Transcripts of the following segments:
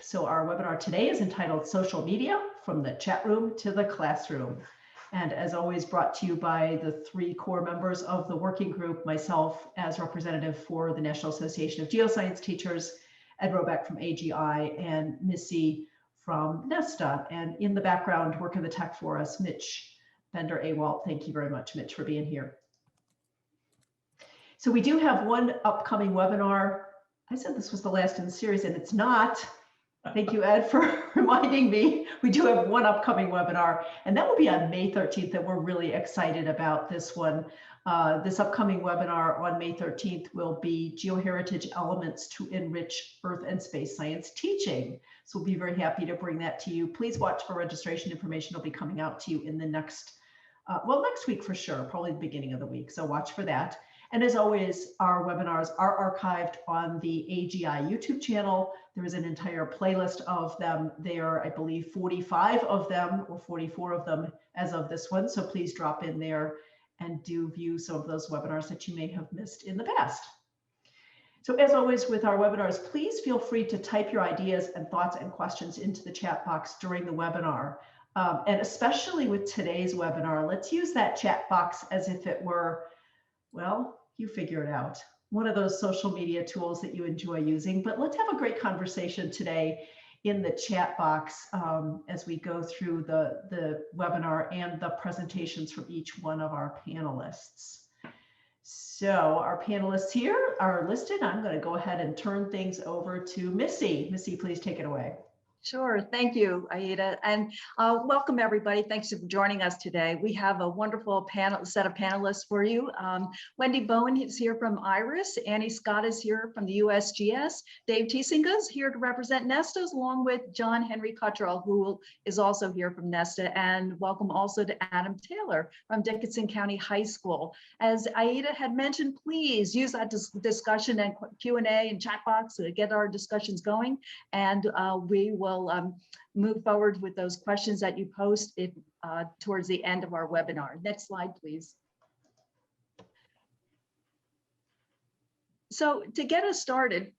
So our webinar today is entitled Social Media from the Chat Room to the Classroom. And as always, brought to you by the three core members of the working group, myself as representative for the National Association of Geoscience Teachers, Ed Roback from AGI, and Missy from NESTA. And in the background, working the tech for us, Mitch Bender-Awalt. Thank you very much, Mitch, for being here. So we do have one upcoming webinar. I said this was the last in the series, and it's not. Thank you, Ed, for reminding me. We do have one upcoming webinar, and that will be on May 13th, and we're really excited about this one. This upcoming webinar on May 13th will be Geoheritage Elements to Enrich Earth and Space Science Teaching. So we'll be very happy to bring that to you. Please watch for registration. Information will be coming out to you in the next week for sure, probably the beginning of the week. So watch for that. And as always, our webinars are archived on the AGI YouTube channel. There is an entire playlist of them. There are, I believe, 45 of them or 44 of them as of this one. So please drop in there and do view some of those webinars that you may have missed in the past. So as always with our webinars, please feel free to type your ideas and thoughts and questions into the chat box during the webinar. And especially with today's webinar, let's use that chat box as if it were, well, you figure it out, one of those social media tools that you enjoy using. But let's have a great conversation today in the chat box as we go through the webinar and the presentations from each one of our panelists. So our panelists here are listed. I'm going to go ahead and turn things over to Missy. Missy, please take it away. Sure. Thank you, Aida. And welcome, everybody. Thanks for joining us today. We have a wonderful set of panelists for you. Wendy Bohon is here from IRIS. Annie Scott is here from the USGS. Dave Thesenga is here to represent NESTA, along with John Henry Cottrell, who is also here from NESTA. And welcome also to Adam Taylor from Dickson County High School. As Aida had mentioned, please use that discussion and Q&A and chat box to get our discussions going. And we will move forward with those questions that you post towards the end of our webinar. Next slide, please. So to get us started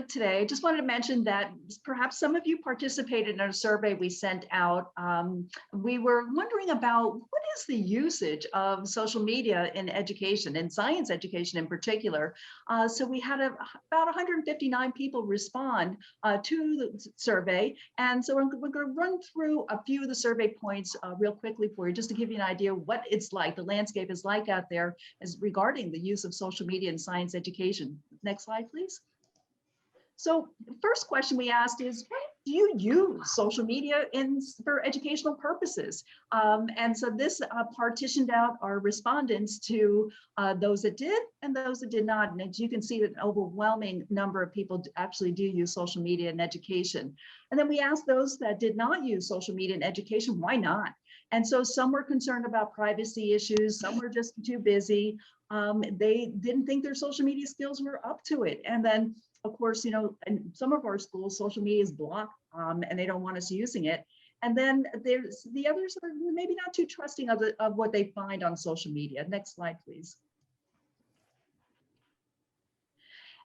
today, I just wanted to mention that perhaps some of you participated in a survey we sent out. We were wondering about what is the usage of social media in education, in science education in particular. So we had about 159 people respond to the survey. And so we're going to run through a few of the survey points real quickly for you, just to give you an idea of what it's like, the landscape is like out there as regarding the use of social media in science education. Next slide, please. So the first question we asked is, do you use social media for educational purposes? And so this partitioned out our respondents to those that did and those that did not. And as you can see, that an overwhelming number of people actually do use social media in education. And then we asked those that did not use social media in education, why not? And so some were concerned about privacy issues, some were just too busy. They didn't think their social media skills were up to it. And then of course, you know, in some of our schools, social media is blocked and they don't want us using it. And then there's the others are maybe not too trusting of what they find on social media. Next slide, please.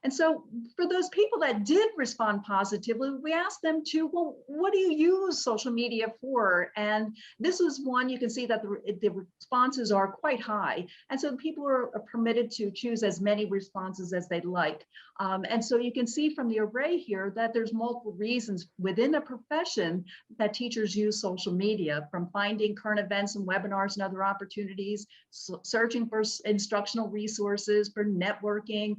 And so for those people that did respond positively, we asked them to, well, what do you use social media for? And this was one, you can see that the responses are quite high. And so people are permitted to choose as many responses as they'd like. And so you can see from the array here that there's multiple reasons within a profession that teachers use social media, from finding current events and webinars and other opportunities, searching for instructional resources, for networking,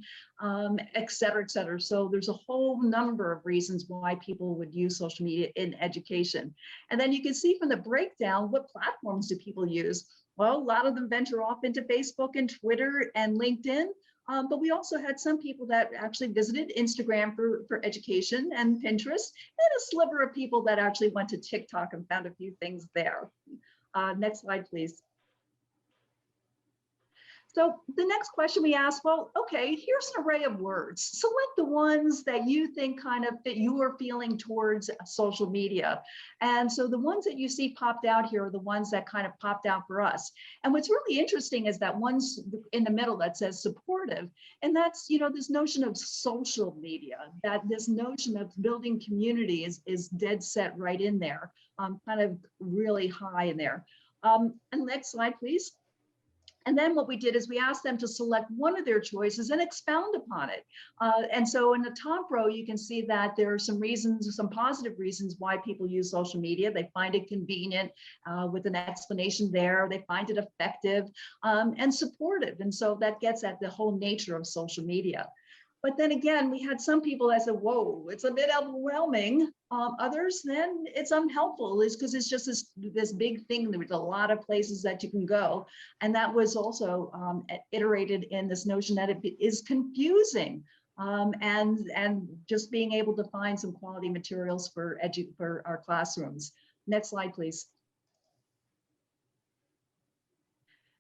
et cetera, et cetera. So there's a whole number of reasons why people would use social media in education. And then you can see from the breakdown, what platforms do people use? Well, a lot of them venture off into Facebook and Twitter and LinkedIn. But we also had some people that actually visited Instagram for education and Pinterest, and a sliver of people that actually went to TikTok and found a few things there. Next slide, please. So the next question we asked, well, okay, here's an array of words. Select the ones that you think kind of fit your feeling towards social media. And so the ones that you see popped out here are the ones that kind of popped out for us. And what's really interesting is that one's in the middle that says supportive. And that's, you know, this notion of social media, that this notion of building community is dead set right in there, kind of really high in there. And next slide, please. And then what we did is we asked them to select one of their choices and expound upon it. And so in the top row, you can see that there are some reasons, some positive reasons why people use social media. They find it convenient with an explanation there. They find it effective and supportive. And so that gets at the whole nature of social media. But then again, we had some people that said, whoa, it's a bit overwhelming. Others, then it's unhelpful, is because it's just this big thing. There's a lot of places that you can go. And that was also iterated in this notion that it is confusing. And just being able to find some quality materials for our classrooms. Next slide, please.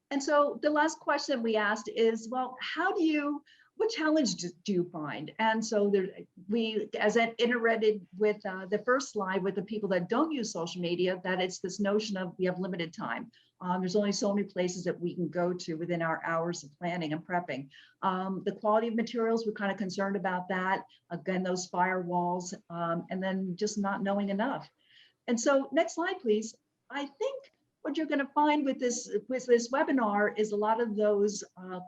And so the last question we asked is, well, what challenge do you find? And so there, as I iterated with the first slide with the people that don't use social media, that it's this notion of we have limited time. There's only so many places that we can go to within our hours of planning and prepping. The quality of materials, we're kind of concerned about that. Again, those firewalls, and then just not knowing enough. And so next slide, please. I think what you're going to find with this webinar is a lot of those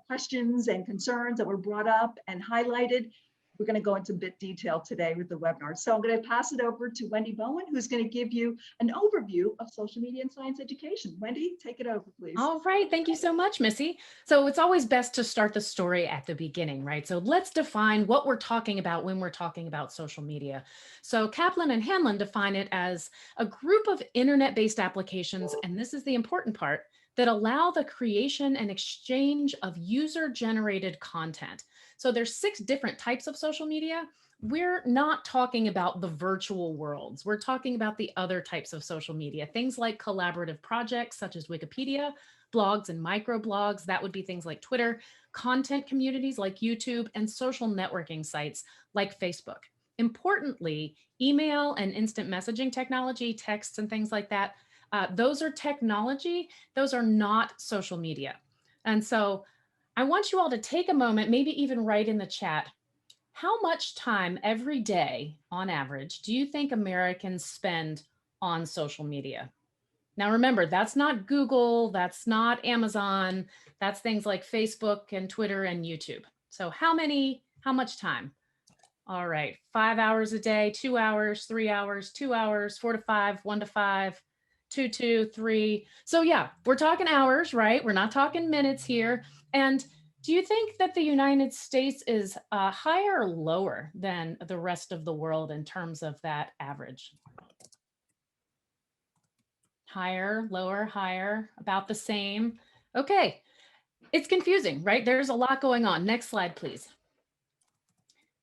questions and concerns that were brought up and highlighted. We're going to go into a bit detail today with the webinar. So I'm going to pass it over to Wendy Bohon, who's going to give you an overview of social media and science education. Wendy, take it over, please. All right. Thank you so much, Missy. So it's always best to start the story at the beginning, right? So let's define what we're talking about when we're talking about social media. So Kaplan and Hanlon define it as a group of internet-based applications, and this is the important part, that allow the creation and exchange of user-generated content. So there's 6 different types of social media. We're not talking about the virtual worlds. We're talking about the other types of social media, things like collaborative projects such as Wikipedia, blogs and microblogs. That would be things like Twitter, content communities like YouTube, and social networking sites like Facebook. Importantly, email and instant messaging technology, texts and things like that, those are technology. Those are not social media. And so I want you all to take a moment, maybe even write in the chat, how much time every day on average do you think Americans spend on social media? Now remember, that's not Google, that's not Amazon, that's things like Facebook and Twitter and YouTube. So how much time? All right, 5 hours a day, 2 hours, 3 hours, 2 hours, 4 to 5, 1 to 5, 2 to 3. So yeah, we're talking hours, right? We're not talking minutes here. And do you think that the United States is higher or lower than the rest of the world in terms of that average? Higher, lower, higher, about the same. Okay, it's confusing, right? There's a lot going on. Next slide, please.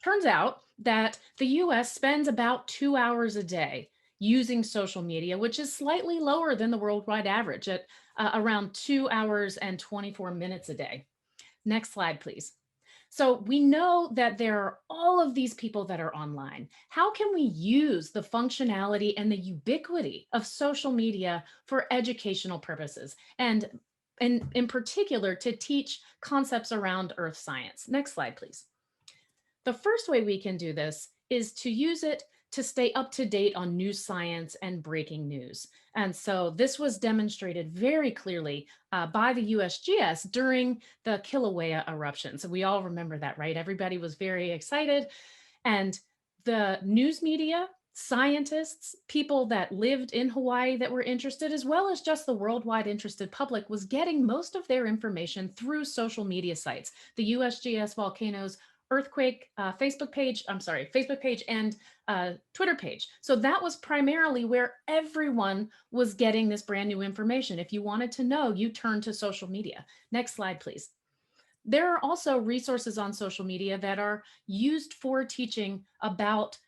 Turns out that the US spends about 2 hours a day using social media, which is slightly lower than the worldwide average at around 2 hours and 24 minutes a day. Next slide, please. So we know that there are all of these people that are online. How can we use the functionality and the ubiquity of social media for educational purposes? And in particular, to teach concepts around earth science. Next slide, please. The first way we can do this is to use it to stay up to date on new science and breaking news. And so this was demonstrated very clearly by the USGS during the Kilauea eruption. So we all remember that, right? Everybody was very excited. And the news media, scientists, people that lived in Hawaii that were interested, as well as just the worldwide interested public, was getting most of their information through social media sites. The USGS Volcanoes earthquake Facebook page and Twitter page. So that was primarily where everyone was getting this brand new information. If you wanted to know, you turned to social media. Next slide, please. There are also resources on social media that are used for teaching about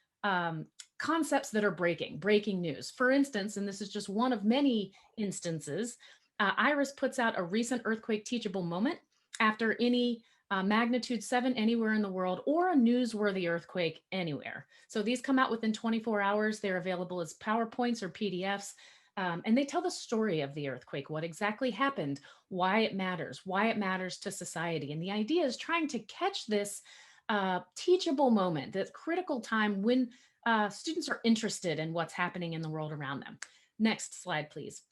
concepts that are breaking news. For instance, and this is just one of many instances, IRIS puts out a recent earthquake teachable moment. after any magnitude 7 anywhere in the world or a newsworthy earthquake anywhere. So these come out within 24 hours. They're available as PowerPoints or PDFs. And they tell the story of the earthquake, what exactly happened, why it matters to society. And the idea is trying to catch this teachable moment, that critical time when students are interested in what's happening in the world around them. Next slide, please.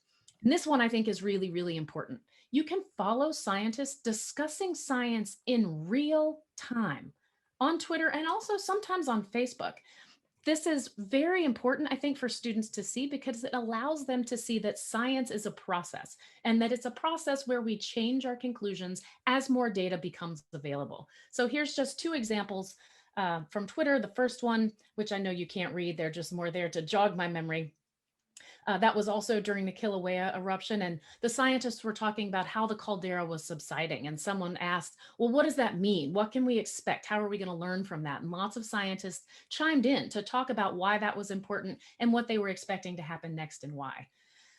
And this one I think is really, really important. You can follow scientists discussing science in real time on Twitter and also sometimes on Facebook. This is very important, I think, for students to see because it allows them to see that science is a process and that it's a process where we change our conclusions as more data becomes available. So here's just two examples from Twitter. The first one, which I know you can't read, they're just more there to jog my memory. That was also during the Kilauea eruption, and the scientists were talking about how the caldera was subsiding. And someone asked, well, what does that mean? What can we expect? How are we going to learn from that? And lots of scientists chimed in to talk about why that was important and what they were expecting to happen next and why.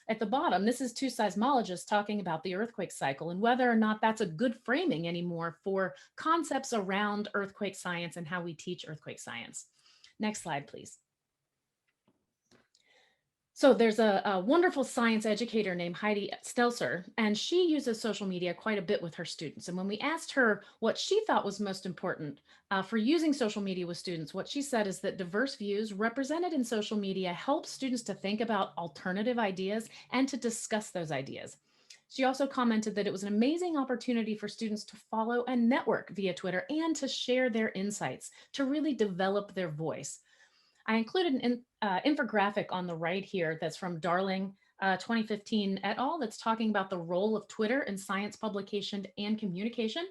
At the bottom, this is two seismologists talking about the earthquake cycle and whether or not that's a good framing anymore for concepts around earthquake science and how we teach earthquake science. Next slide, please. So there's a wonderful science educator named Heidi Stelzer, and she uses social media quite a bit with her students. And when we asked her what she thought was most important for using social media with students, what she said is that diverse views represented in social media help students to think about alternative ideas and to discuss those ideas. She also commented that it was an amazing opportunity for students to follow and network via Twitter and to share their insights, to really develop their voice. I included an infographic on the right here that's from Darling 2015 et al. That's talking about the role of Twitter in science publication and communication.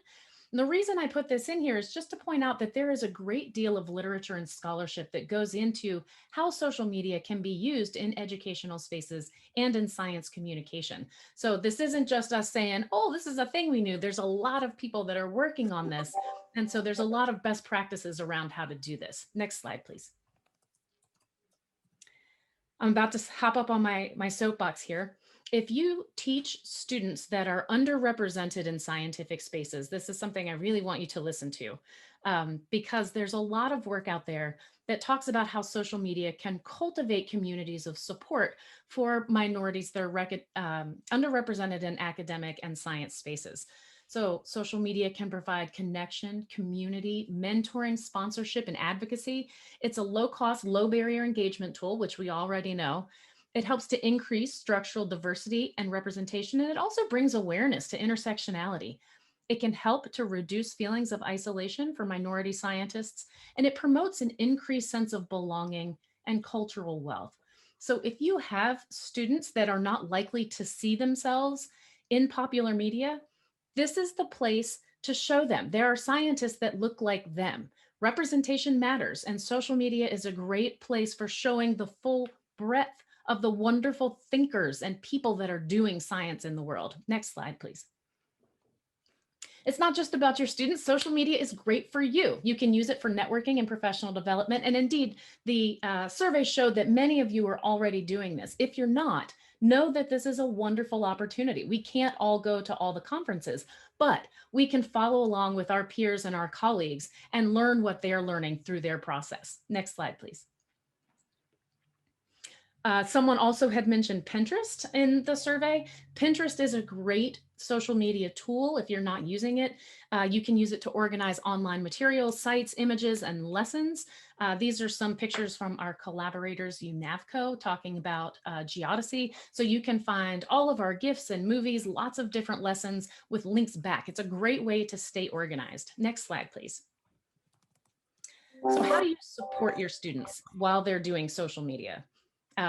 And the reason I put this in here is just to point out that there is a great deal of literature and scholarship that goes into how social media can be used in educational spaces and in science communication. So this isn't just us saying, oh, this is a thing we knew. There's a lot of people that are working on this. And so there's a lot of best practices around how to do this. Next slide, please. I'm about to hop up on my soapbox here. If you teach students that are underrepresented in scientific spaces, this is something I really want you to listen to, because there's a lot of work out there that talks about how social media can cultivate communities of support for minorities that are underrepresented in academic and science spaces. So social media can provide connection, community, mentoring, sponsorship, and advocacy. It's a low-cost, low-barrier engagement tool, which we already know. It helps to increase structural diversity and representation, and it also brings awareness to intersectionality. It can help to reduce feelings of isolation for minority scientists, and it promotes an increased sense of belonging and cultural wealth. So if you have students that are not likely to see themselves in popular media, this is the place to show them. There are scientists that look like them. Representation matters, and social media is a great place for showing the full breadth of the wonderful thinkers and people that are doing science in the world. Next slide, please. It's not just about your students. Social media is great for you. You can use it for networking and professional development. And indeed, the survey showed that many of you are already doing this. If you're not, know that this is a wonderful opportunity. We can't all go to all the conferences, but we can follow along with our peers and our colleagues and learn what they're learning through their process. Next slide, please. Someone also had mentioned Pinterest in the survey. Pinterest is a great social media tool. If you're not using it, you can use it to organize online materials, sites, images, and lessons. These are some pictures from our collaborators, UNAVCO, talking about geodesy. So you can find all of our GIFs and movies, lots of different lessons with links back. It's a great way to stay organized. Next slide, please. So how do you support your students while they're doing social media?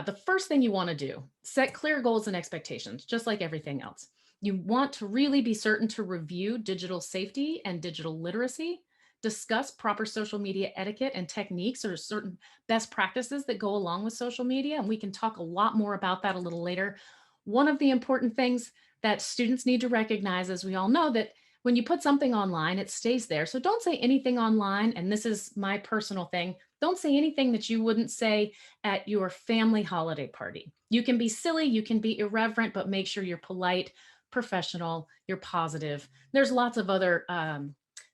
The first thing you want to do, set clear goals and expectations, just like everything else. You want to really be certain to review digital safety and digital literacy, discuss proper social media etiquette and techniques or certain best practices that go along with social media. And we can talk a lot more about that a little later. One of the important things that students need to recognize, as we all know, that when you put something online, it stays there. So don't say anything online. And this is my personal thing. Don't say anything that you wouldn't say at your family holiday party. You can be silly, you can be irreverent, but make sure you're polite. professional, you're positive. There's lots of other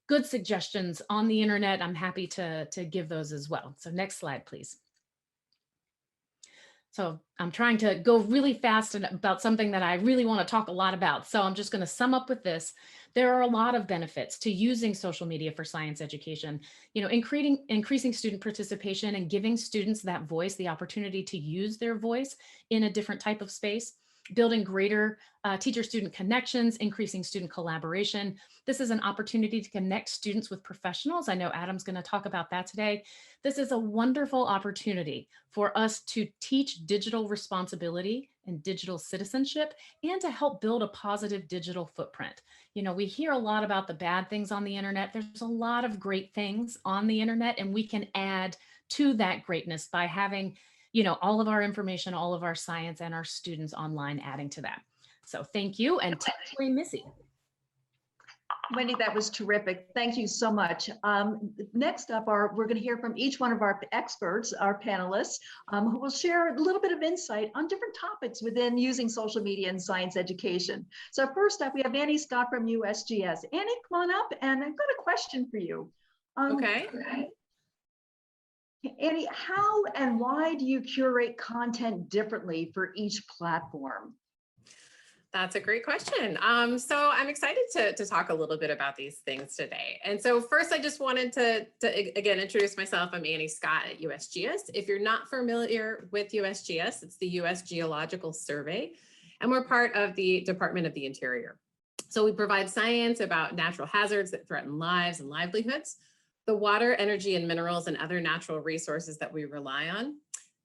good suggestions on the internet. I'm happy to give those as well. So next slide, please. So I'm trying to go really fast about something that I really want to talk a lot about. So I'm just going to sum up with this. There are a lot of benefits to using social media for science education, you know, increasing student participation and giving students that voice, the opportunity to use their voice in a different type of space, building greater teacher-student connections, increasing student collaboration. This is an opportunity to connect students with professionals. I know Adam's going to talk about that today. This is a wonderful opportunity for us to teach digital responsibility and digital citizenship and to help build a positive digital footprint. You know, we hear a lot about the bad things on the internet. There's a lot of great things on the internet, and we can add to that greatness by having, you know, all of our information, all of our science and our students online adding to that. So thank you, and take it away, Missy. Wendy, that was terrific. Thank you so much. Next up, we're going to hear from each one of our experts, our panelists, who will share a little bit of insight on different topics within using social media in science education. So first up, we have Annie Scott from USGS. Annie, come on up, and I've got a question for you. Okay. Annie, how and why do you curate content differently for each platform? That's a great question. So I'm excited to talk a little bit about these things today. And so first, I just wanted to again, introduce myself. I'm Annie Scott at USGS. If you're not familiar with USGS, it's the US Geological Survey, and we're part of the Department of the Interior. So we provide science about natural hazards that threaten lives and livelihoods, the water, energy, and minerals and other natural resources that we rely on,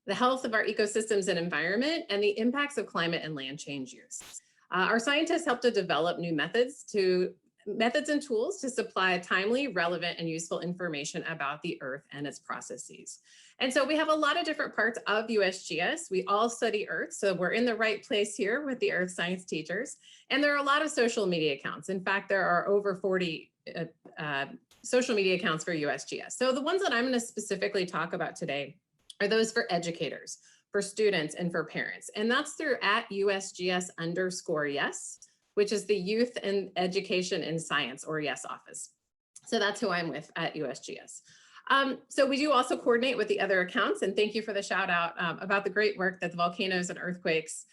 the health of our ecosystems and environment, and the impacts of climate and land change use. Our scientists help to develop new methods and tools to supply timely, relevant, and useful information about the Earth and its processes. And so we have a lot of different parts of USGS. We all study Earth, so we're in the right place here with the Earth science teachers. And there are a lot of social media accounts. In fact, there are over 40 social media accounts for USGS. So the ones that I'm going to specifically talk about today are those for educators, for students, and for parents. And that's through @USGS_yes, which is the Youth and Education in Science, or YES office. So that's who I'm with at USGS. So we do also coordinate with the other accounts, and thank you for the shout out about the great work that the volcanoes and earthquakes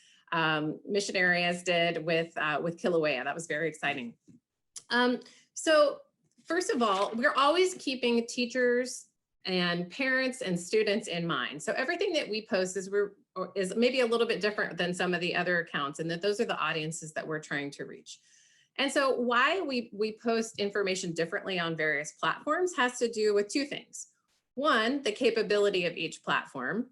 mission areas did with Kilauea. That was very exciting. So first of all, we're always keeping teachers and parents and students in mind. So everything that we post is maybe a little bit different than some of the other accounts, and that those are the audiences that we're trying to reach. And so why we post information differently on various platforms has to do with two things. One, the capability of each platform.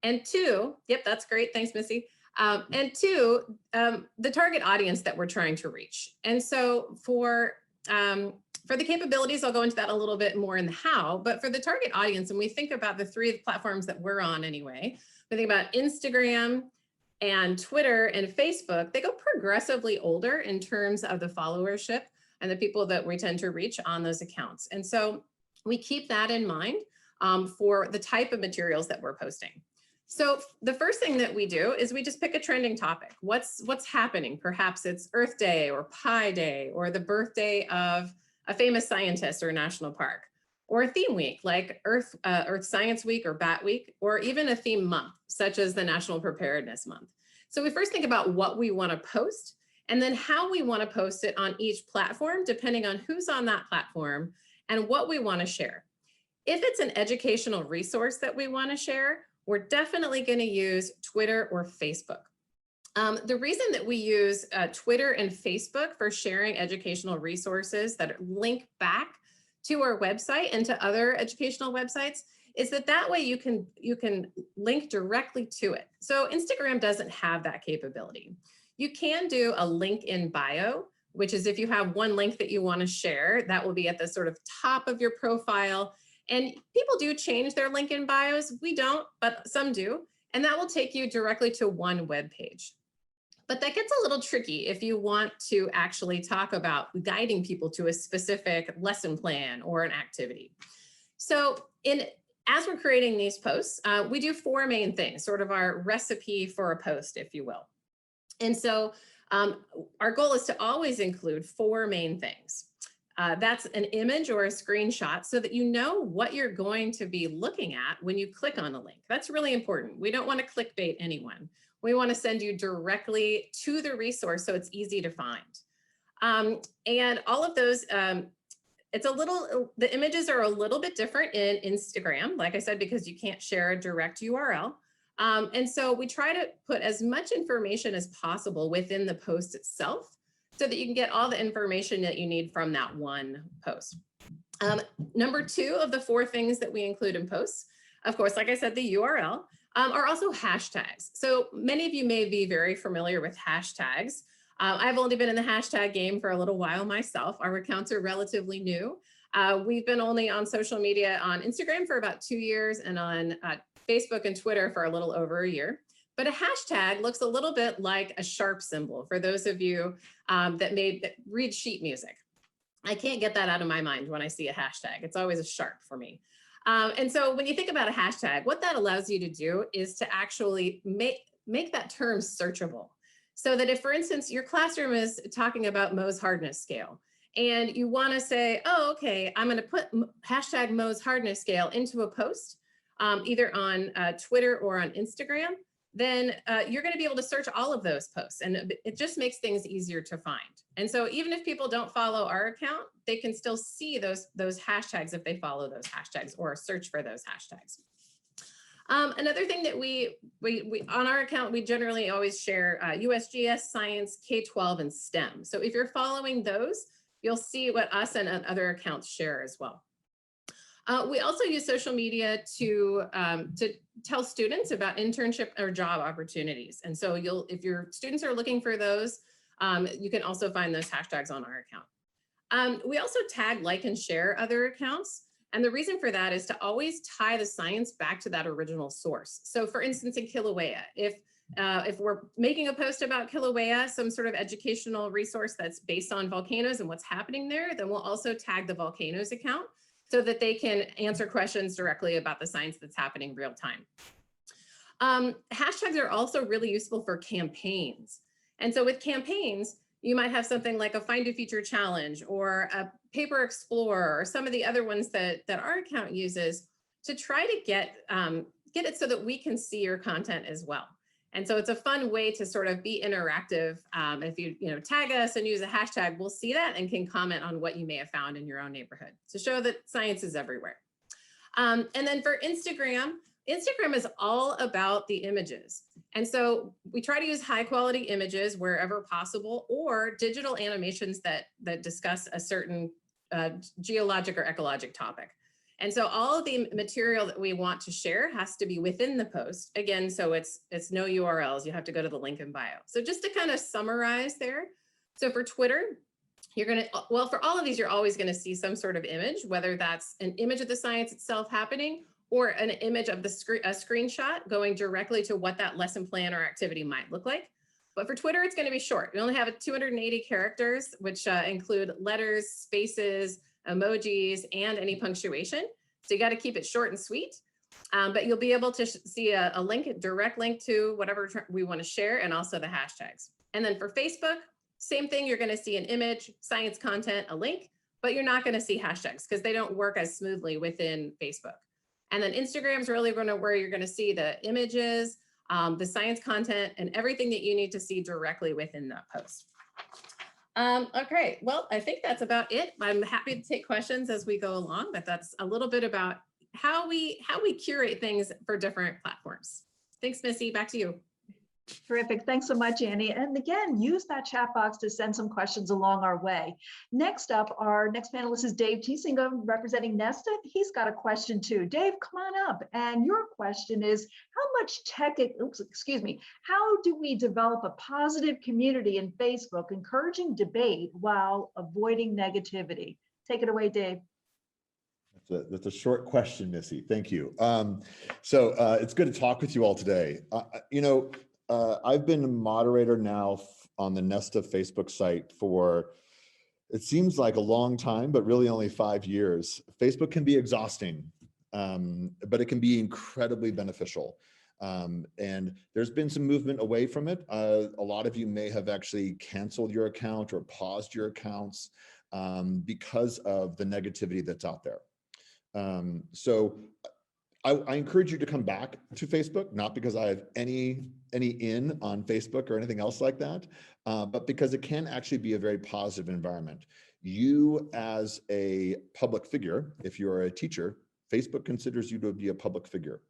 And two, yep, that's great. Thanks, Missy. And two, the target audience that we're trying to reach. And so for the capabilities, I'll go into that a little bit more in the how, but for the target audience, and we think about the three platforms that we're on anyway, we think about Instagram and Twitter and Facebook, they go progressively older in terms of the followership and the people that we tend to reach on those accounts. And so we keep that in mind for the type of materials that we're posting. So the first thing that we do is we just pick a trending topic. What's happening? Perhaps it's Earth Day or Pi Day or the birthday of a famous scientist or a national park, or a theme week like Earth Science Week or Bat Week, or even a theme month such as the National Preparedness Month. So we first think about what we want to post and then how we want to post it on each platform, depending on who's on that platform and what we want to share. If it's an educational resource that we want to share, we're definitely going to use Twitter or Facebook. The reason that we use Twitter and Facebook for sharing educational resources that link back to our website and to other educational websites is that way you can link directly to it. So Instagram doesn't have that capability. You can do a link in bio, which is if you have one link that you want to share, that will be at the sort of top of your profile. And people do change their link in bios. We don't, but some do. And that will take you directly to one web page. But that gets a little tricky if you want to actually talk about guiding people to a specific lesson plan or an activity. So as we're creating these posts, we do four main things, sort of our recipe for a post, if you will. And so Our goal is to always include 4 main things. That's an image or a screenshot so that you know what you're going to be looking at when you click on a link. That's really important. We don't want to clickbait anyone. We want to send you directly to the resource so it's easy to find. And all of those, the images are a little bit different in Instagram, like I said, because you can't share a direct URL. And so we try to put as much information as possible within the post itself so that you can get all the information that you need from that one post. Number 2 of the 4 things that we include in posts, of course, like I said, the URL, are also hashtags. So many of you may be very familiar with hashtags. I've only been in the hashtag game for a little while myself. Our accounts are relatively new. We've been only on social media on Instagram for about 2 years and on Facebook and Twitter for a little over a year. But a hashtag looks a little bit like a sharp symbol for those of you that read sheet music. I can't get that out of my mind when I see a hashtag. It's always a sharp for me. And so when you think about a hashtag, what that allows you to do is to actually make that term searchable. So that if, for instance, your classroom is talking about Mohs hardness scale, and you want to say, oh, okay, I'm going to put hashtag Mohs hardness scale into a post, either on Twitter or on Instagram, then you're going to be able to search all of those posts, and it just makes things easier to find. And so even if people don't follow our account, they can still see those hashtags if they follow those hashtags or search for those hashtags. Another thing that we on our account, we generally always share USGS, science, K-12, and STEM. So if you're following those, you'll see what us and other accounts share as well. We also use social media to tell students about internship or job opportunities. And so if your students are looking for those, you can also find those hashtags on our account. We also tag, like, and share other accounts. And the reason for that is to always tie the science back to that original source. So for instance, in Kilauea, if we're making a post about Kilauea, some sort of educational resource that's based on volcanoes and what's happening there, then we'll also tag the volcanoes account so that they can answer questions directly about the science that's happening real time. Hashtags are also really useful for campaigns. And so with campaigns, you might have something like a Find a Feature challenge or a Paper Explorer or some of the other ones that our account uses to try to get it so that we can see your content as well. And so it's a fun way to sort of be interactive. If you tag us and use a hashtag, we'll see that and can comment on what you may have found in your own neighborhood to show that science is everywhere. And then for Instagram is all about the images. And so we try to use high quality images wherever possible, or digital animations that discuss a certain geologic or ecologic topic. And so all of the material that we want to share has to be within the post. Again, so it's no URLs. You have to go to the link in bio. So just to kind of summarize there. So for Twitter, for all of these, you're always going to see some sort of image, whether that's an image of the science itself happening or an image of a screenshot going directly to what that lesson plan or activity might look like. But for Twitter, it's going to be short. We only have 280 characters, which include letters, spaces, emojis, and any punctuation. So you got to keep it short and sweet, but you'll be able to see a direct link to whatever we want to share, and also the hashtags. And then for Facebook, same thing. You're going to see an image, science content, a link, but you're not going to see hashtags because they don't work as smoothly within Facebook. And then Instagram is really where you're going to see the images, the science content, and everything that you need to see directly within that post. Okay, well, I think that's about it. I'm happy to take questions as we go along, but that's a little bit about how we curate things for different platforms. Thanks, Missy, back to you. Terrific. Thanks so much, Annie. And again, use that chat box to send some questions along our way. Next up, our next panelist is Dave Thesenga, representing NESTA. He's got a question too. Dave, come on up. And your question is, how do we develop a positive community in Facebook, encouraging debate while avoiding negativity? Take it away, Dave. That's a short question, Missy. Thank you. It's good to talk with you all today. I've been a moderator now on the NESTA Facebook site for, it seems like a long time, but really only 5 years. Facebook can be exhausting, but it can be incredibly beneficial. And there's been some movement away from it. A lot of you may have actually canceled your account or paused your accounts because of the negativity that's out there. So I encourage you to come back to Facebook, not because I have any in on Facebook or anything else like that, but because it can actually be a very positive environment. You as a public figure, if you're a teacher, Facebook considers you to be a public figure.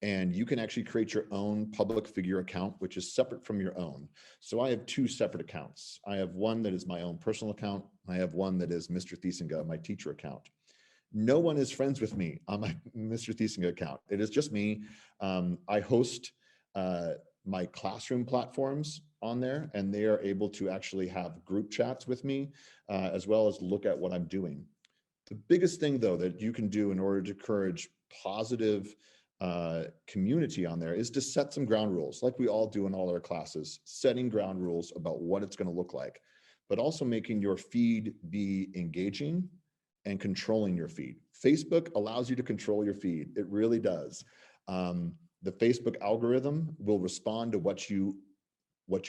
And you can actually create your own public figure account, which is separate from your own. So I have two separate accounts. I have one that is my own personal account. I have one that is Mr. Thesenga, my teacher account. No one is friends with me on my Mr. Thesenga account. It is just me. I host my classroom platforms on there, and they are able to actually have group chats with me, as well as look at what I'm doing. The biggest thing, though, that you can do in order to encourage positive community on there is to set some ground rules, like we all do in all our classes, setting ground rules about what it's going to look like, but also making your feed be engaging and controlling your feed. Facebook allows you to control your feed. It really does. The Facebook algorithm will respond to what you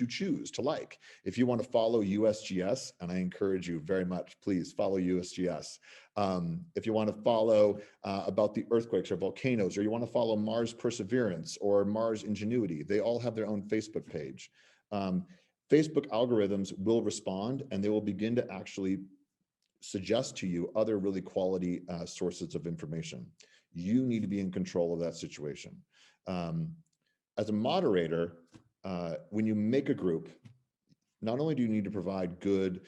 choose to like. If you want to follow USGS, and I encourage you very much, please follow USGS. If you want to follow about the earthquakes or volcanoes, or you want to follow Mars Perseverance or Mars Ingenuity, they all have their own Facebook page. Facebook algorithms will respond, and they will begin to actually suggest to you other really quality sources of information. You need to be in control of that situation. As a moderator, when you make a group, not only do you need to provide good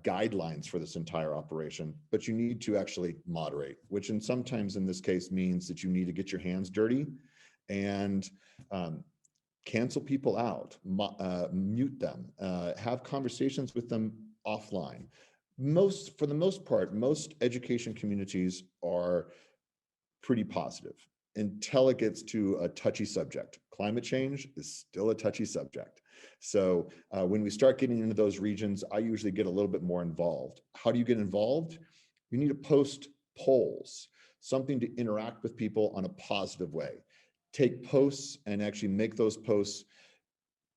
guidelines for this entire operation, but you need to actually moderate, which sometimes in this case means that you need to get your hands dirty and cancel people out, mute them, have conversations with them offline. For the most part, most education communities are pretty positive until it gets to a touchy subject. Climate change is still a touchy subject. So when we start getting into those regions, I usually get a little bit more involved. How do you get involved? You need to post polls, something to interact with people on a positive way. Take posts and actually make those posts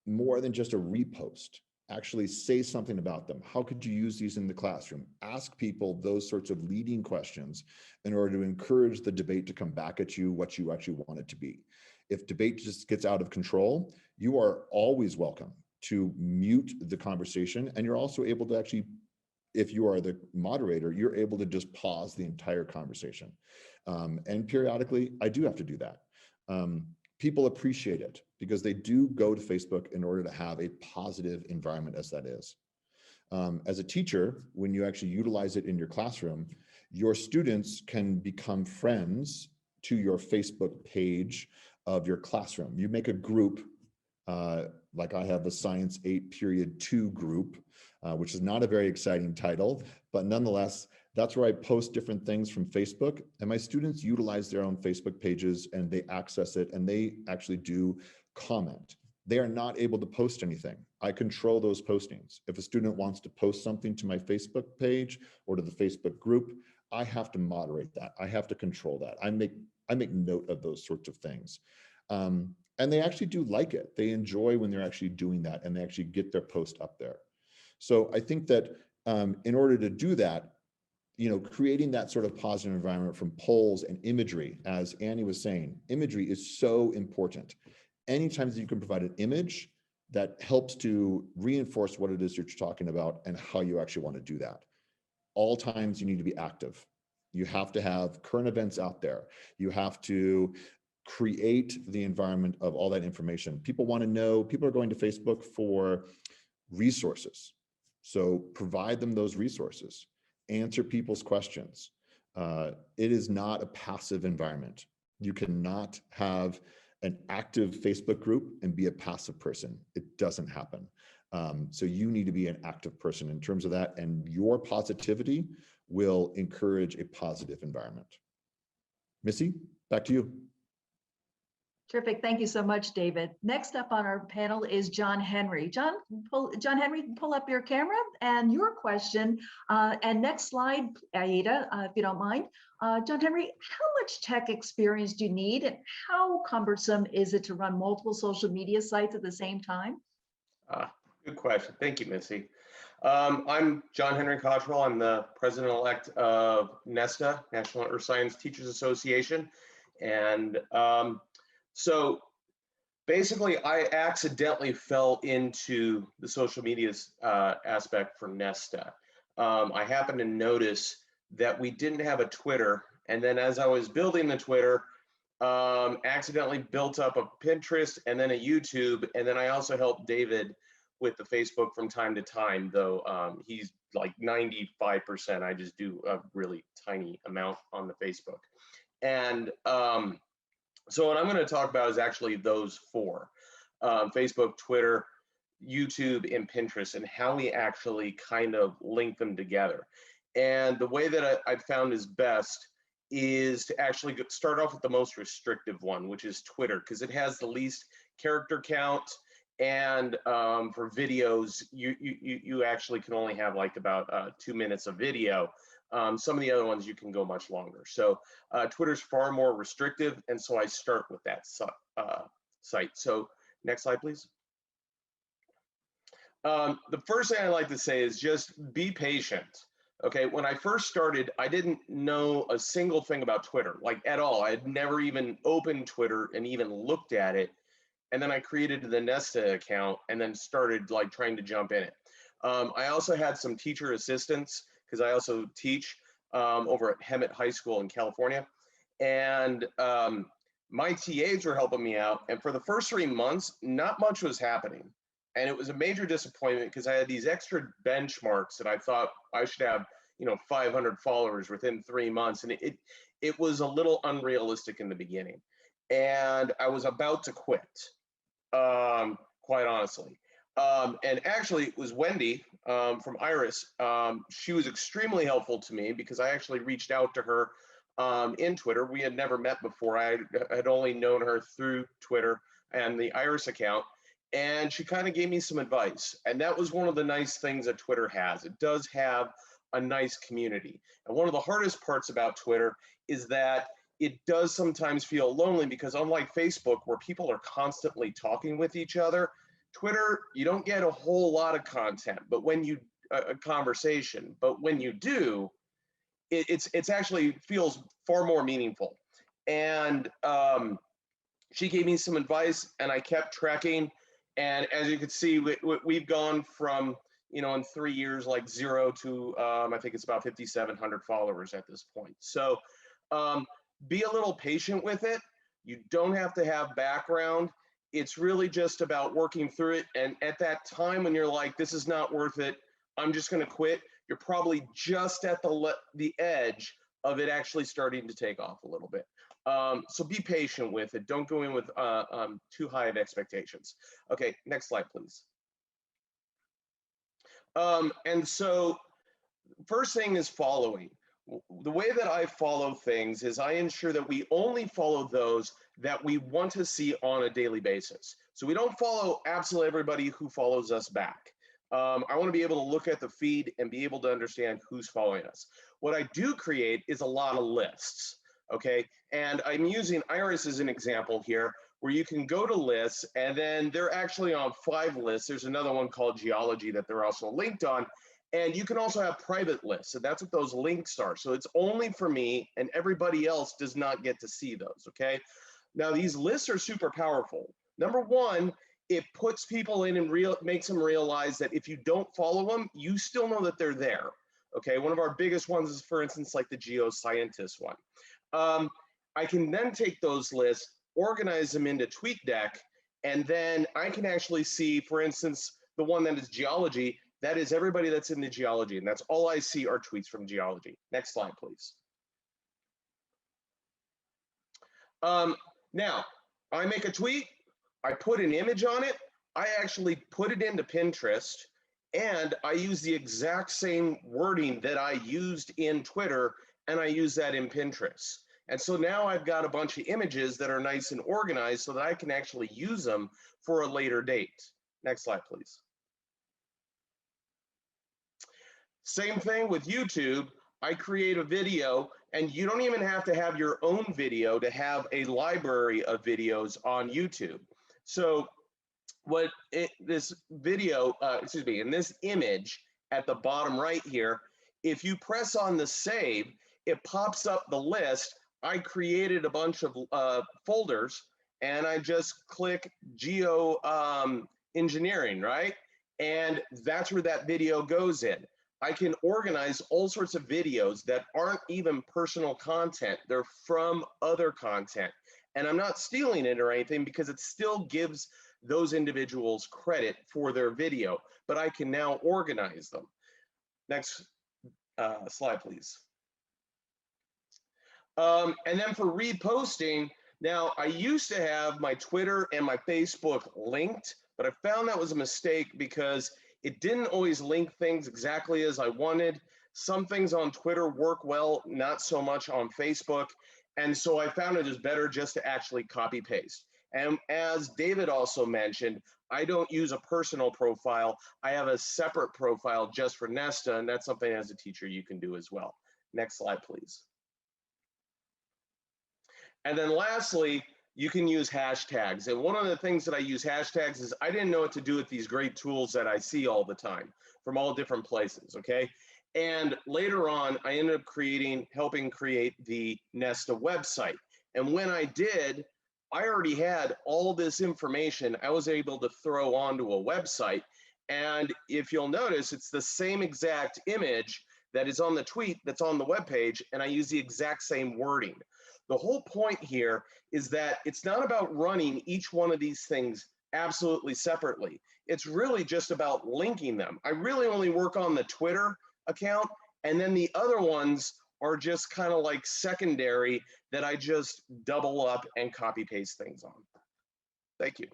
more than just a repost. Actually say something about them. How could you use these in the classroom? Ask people those sorts of leading questions in order to encourage the debate to come back at you what you actually want it to be. If debate just gets out of control, you are always welcome to mute the conversation, and you're also able to actually, if you are the moderator, you're able to just pause the entire conversation. And periodically, I do have to do that. People appreciate it because they do go to Facebook in order to have a positive environment, as that is. As a teacher, when you actually utilize it in your classroom, your students can become friends to your Facebook page of your classroom. You make a group, like I have a Science 8 Period 2 group, which is not a very exciting title, but nonetheless, that's where I post different things from Facebook, and my students utilize their own Facebook pages and they access it and they actually do comment. They are not able to post anything. I control those postings. If a student wants to post something to my Facebook page or to the Facebook group, I have to moderate that. I have to control that. I make note of those sorts of things. And they actually do like it. They enjoy when they're actually doing that and they actually get their post up there. So I think that in order to do that, creating that sort of positive environment from polls and imagery, as Annie was saying, imagery is so important. Anytime that you can provide an image that helps to reinforce what it is you're talking about and how you actually want to do that. All times you need to be active. You have to have current events out there. You have to create the environment of all that information. People want to know, people are going to Facebook for resources. So provide them those resources. Answer people's questions. It is not a passive environment. You cannot have an active Facebook group and be a passive person. It doesn't happen. So you need to be an active person in terms of that, and your positivity will encourage a positive environment. Missy, back to you. Terrific. Thank you so much, David. Next up on our panel is John Henry. John Henry, pull up your camera and your question. And next slide, Aida, if you don't mind. John Henry, how much tech experience do you need and how cumbersome is it to run multiple social media sites at the same time? Good question. Thank you, Missy. I'm John Henry Cottrell. I'm the president-elect of NESTA, National Earth Science Teachers Association. And so basically, I accidentally fell into the social media aspect for NESTA. I happened to notice that we didn't have a Twitter. And then as I was building the Twitter, accidentally built up a Pinterest and then a YouTube. And then I also helped David with the Facebook from time to time, though he's like 95%. I just do a really tiny amount on the Facebook. And so what I'm going to talk about is actually those four, Facebook, Twitter, YouTube, and Pinterest, and how we actually kind of link them together. And the way that I've found is best is to actually start off with the most restrictive one, which is Twitter, because it has the least character count. And for videos, you actually can only have like about 2 minutes of video. Some of the other ones you can go much longer. So Twitter's far more restrictive, and so I start with that site. So next slide, please. The first thing I like to say is just be patient. Okay, when I first started, I didn't know a single thing about Twitter, like at all. I had never even opened Twitter and even looked at it. And then I created the NESTA account and then started like trying to jump in it. I also had some teacher assistants because I also teach over at Hemet High School in California. And my TAs were helping me out. And for the first 3 months, not much was happening. And it was a major disappointment because I had these extra benchmarks that I thought I should have, 500 followers within 3 months. And it was a little unrealistic in the beginning. And I was about to quit, quite honestly. And actually, it was Wendy from Iris. She was extremely helpful to me because I actually reached out to her in Twitter. We had never met before. I had only known her through Twitter and the Iris account. And she kind of gave me some advice. And that was one of the nice things that Twitter has. It does have a nice community. And one of the hardest parts about Twitter is that it does sometimes feel lonely because unlike Facebook, where people are constantly talking with each other, Twitter, you don't get a whole lot of content, but when you a conversation, but when you do, it's actually feels far more meaningful. And she gave me some advice, and I kept tracking. And as you can see, we've gone from in 3 years like 0 to I think it's about 5,700 followers at this point. So be a little patient with it. You don't have to have background. It's really just about working through it. And at that time when you're like, this is not worth it, I'm just going to quit, you're probably just at the edge of it actually starting to take off a little bit. So be patient with it. Don't go in with too high of expectations. Okay, next slide, please. And so first thing is following. The way that I follow things is I ensure that we only follow those that we want to see on a daily basis. So we don't follow absolutely everybody who follows us back. I want to be able to look at the feed and be able to understand who's following us. What I do create is a lot of lists, okay? And I'm using Iris as an example here, where you can go to lists, and then they're actually on 5 lists. There's another one called Geology that they're also linked on. And you can also have private lists. So that's what those links are. So it's only for me, and everybody else does not get to see those, okay? Now, these lists are super powerful. Number one, it puts people in and makes them realize that if you don't follow them, you still know that they're there, okay? One of our biggest ones is, for instance, like the geoscientist one. I can then take those lists, organize them into TweetDeck, and then I can actually see, for instance, the one that is Geology. That is everybody that's in the Geology, and that's all I see are tweets from Geology. Next slide, please. Now, I make a tweet, I put an image on it, I actually put it into Pinterest, and I use the exact same wording that I used in Twitter, and I use that in Pinterest. And so now I've got a bunch of images that are nice and organized so that I can actually use them for a later date. Next slide, please. Same thing with YouTube. I create a video, and you don't even have to have your own video to have a library of videos on YouTube. So this video, in this image at the bottom right here, if you press on the save, it pops up the list. I created a bunch of folders, and I just click geo engineering, right? And that's where that video goes in. I can organize all sorts of videos that aren't even personal content. They're from other content. And I'm not stealing it or anything because it still gives those individuals credit for their video, but I can now organize them. Next slide, please. And then for reposting, now I used to have my Twitter and my Facebook linked, but I found that was a mistake because it didn't always link things exactly as I wanted. Some things on Twitter work well, not so much on Facebook. And so I found it is better just to actually copy paste. And as David also mentioned, I don't use a personal profile. I have a separate profile just for NESTA, and that's something as a teacher you can do as well. Next slide, please. And then lastly, you can use hashtags. And one of the things that I use hashtags is I didn't know what to do with these great tools that I see all the time from all different places, okay? And later on, I ended up helping create the NESTA website. And when I did, I already had all this information I was able to throw onto a website. And if you'll notice, it's the same exact image that is on the tweet that's on the webpage, and I use the exact same wording. The whole point here is that it's not about running each one of these things absolutely separately. It's really just about linking them. I really only work on the Twitter account, and then the other ones are just kind of like secondary that I just double up and copy paste things on. Thank you.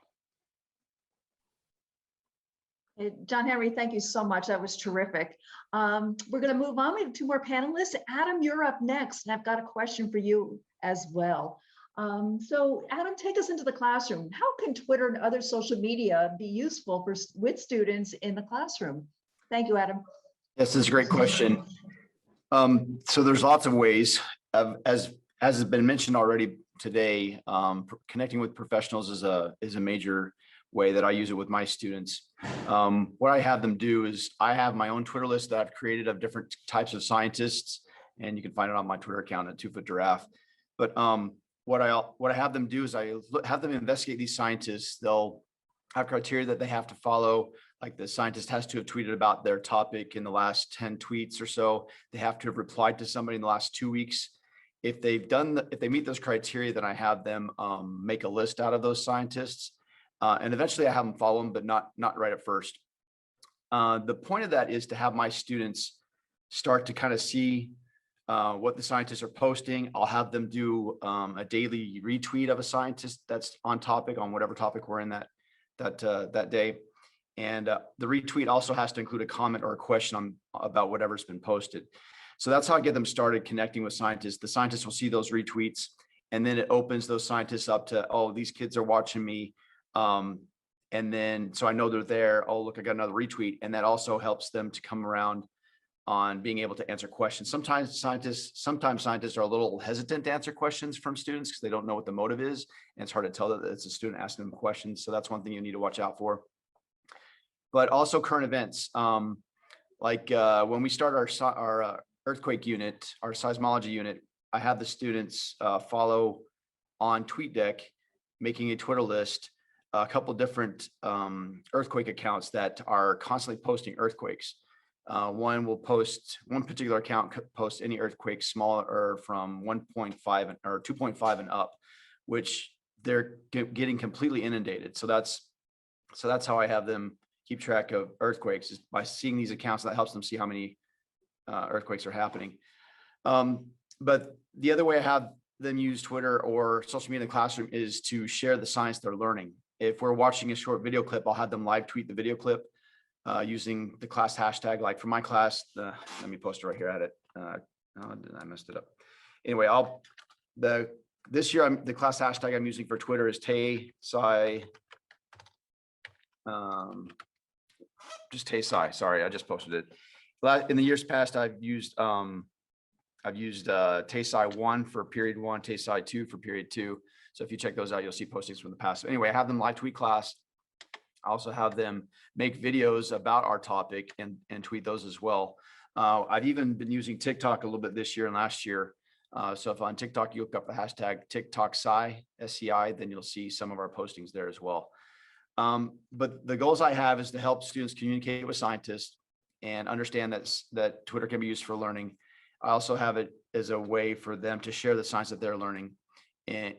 John Henry, thank you so much. That was terrific. We're going to move on. We have two more panelists. Adam, you're up next, and I've got a question for you as well. So Adam, take us into the classroom. How can Twitter and other social media be useful with students in the classroom? Thank you, Adam. Yes, this is a great question. So there's lots of ways as has been mentioned already today. Connecting with professionals is a major way that I use it with my students. What I have them do is I have my own Twitter list that I've created of different types of scientists, and you can find it on my Twitter account at 2foot Giraffe. But what I have them do is I have them investigate these scientists. They'll have criteria that they have to follow. Like the scientist has to have tweeted about their topic in the last 10 tweets or so. They have to have replied to somebody in the last 2 weeks. If they meet those criteria, then I have them make a list out of those scientists. And eventually I have them follow them, but not right at first. The point of that is to have my students start to kind of see what the scientists are posting. I'll have them do a daily retweet of a scientist that's on topic, on whatever topic we're in that day. And the retweet also has to include a comment or a question about whatever's been posted. So that's how I get them started connecting with scientists. The scientists will see those retweets, and then it opens those scientists up to, oh, these kids are watching me. And then, so I know they're there. Oh, look, I got another retweet. And that also helps them to come around on being able to answer questions. Sometimes scientists are a little hesitant to answer questions from students because they don't know what the motive is. And it's hard to tell that it's a student asking them questions. So that's one thing you need to watch out for. But also current events. Like when we start our earthquake unit, our seismology unit, I have the students follow on TweetDeck, making a Twitter list, a couple different earthquake accounts that are constantly posting earthquakes. One particular account posts any earthquake smaller from 1.5 or 2.5 and up, which they're getting completely inundated. So that's how I have them keep track of earthquakes, is by seeing these accounts. That helps them see how many earthquakes are happening. But the other way I have them use Twitter or social media in the classroom is to share the science they're learning. If we're watching a short video clip, I'll have them live tweet the video clip using the class hashtag. Like for my class, let me post it right here at it. I messed it up. Anyway, I'll This year, the class hashtag I'm using for Twitter is Tay-Sci. Just Tay-Sci. Sorry, I just posted it. In the years past, I've used Tay-Sci 1 for period 1, Tay-Sci 2 for period 2. So if you check those out, you'll see postings from the past. So anyway, I have them live tweet class. I also have them make videos about our topic and tweet those as well. I've even been using TikTok a little bit this year and last year. So if on TikTok, you look up the hashtag TikTok-Sci, SCI, then you'll see some of our postings there as well. But the goals I have is to help students communicate with scientists and understand that Twitter can be used for learning. I also have it as a way for them to share the science that they're learning and,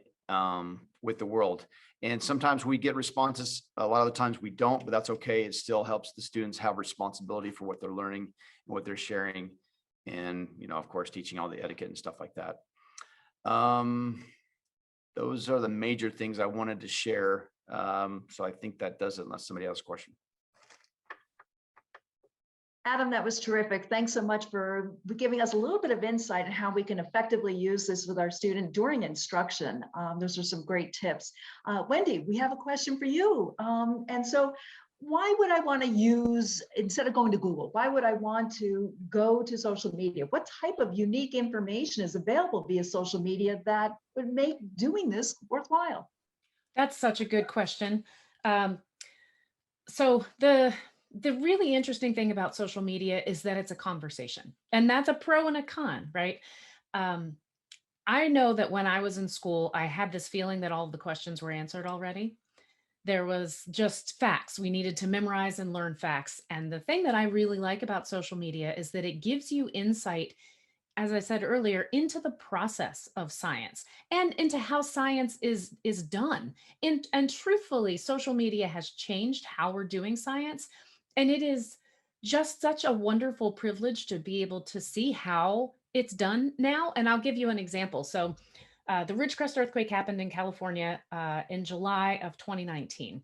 with the world. And sometimes we get responses, a lot of the times we don't, but that's okay. It still helps the students have responsibility for what they're learning and what they're sharing. And, of course, teaching all the etiquette and stuff like that. Those are the major things I wanted to share. So I think that does it, unless somebody has a question. Adam, that was terrific. Thanks so much for giving us a little bit of insight on how we can effectively use this with our student during instruction. Those are some great tips. Wendy, we have a question for you. And so why would I want to use, instead of going to Google, why would I want to go to social media? What type of unique information is available via social media that would make doing this worthwhile? That's such a good question. So the really interesting thing about social media is that it's a conversation, and that's a pro and a con, right? I know that when I was in school, I had this feeling that all of the questions were answered already. There was just facts. We needed to memorize and learn facts. And the thing that I really like about social media is that it gives you insight, as I said earlier, into the process of science and into how science is done. And truthfully, social media has changed how we're doing science. And it is just such a wonderful privilege to be able to see how it's done now. And I'll give you an example. So the Ridgecrest earthquake happened in California in July of 2019.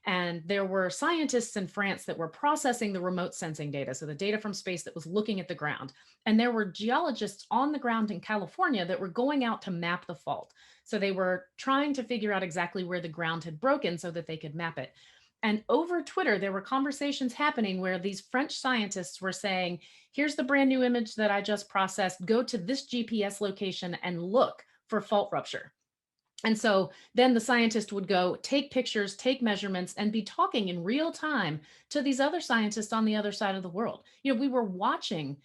And there were scientists in France that were processing the remote sensing data, so the data from space that was looking at the ground. And there were geologists on the ground in California that were going out to map the fault. So they were trying to figure out exactly where the ground had broken so that they could map it. And over Twitter, there were conversations happening where these French scientists were saying, here's the brand new image that I just processed, go to this GPS location and look for fault rupture. And so then the scientist would go take pictures, take measurements, and be talking in real time to these other scientists on the other side of the world. We were watching